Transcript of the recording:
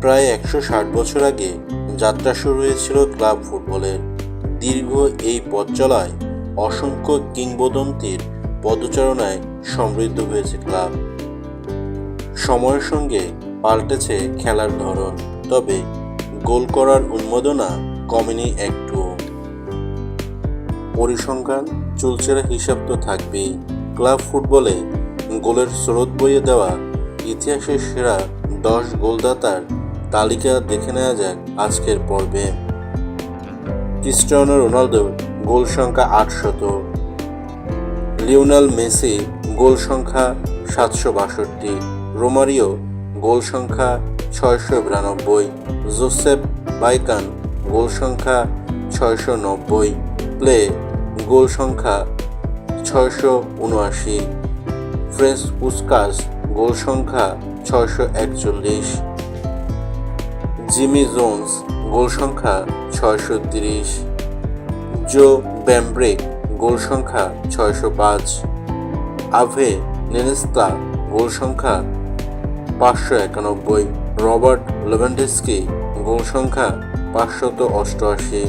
প্রায় 160 বছর আগে যাত্রা শুরু হয়েছিল ক্লাব ফুটবলের। দীর্ঘ এই পথ চলায় অসংখ্য কিংবদন্তির পদচারণায় সমৃদ্ধ হয়েছে ক্লাব। সময়ের সঙ্গে পাল্টেছে খেলার ধরন, তবে গোল করার উন্মাদনা কমেনি একটুও। পরিসংখ্যান চুলচেরা হিসাব তো থাকবেই। ক্লাব ফুটবলে গোলের স্রোত বইয়ে দেওয়া ইতিহাসের সেরা 10 গোলদাতার তালিকা দেখে নেওয়া যাক আজকের পর্বে। ক্রিস্টিয়ানো রোনালদোর গোল সংখ্যা 800, লিওনেল মেসি গোল সংখ্যা 762, রোমারিও গোল সংখ্যা 692, জোসেফ বাইকান গোল সংখ্যা 690, প্লে গোল সংখ্যা 679, ফ্রেঞ্চ পুস্কাস গোল সংখ্যা 641, জিমি জোন্স গোল সংখ্যা 630, জো ব্যামব্রেক গোল সংখ্যা 605, আভে নেনেস্তা গোল সংখ্যা 591, রবার্ট লেভানডস্কি গোল সংখ্যা 588,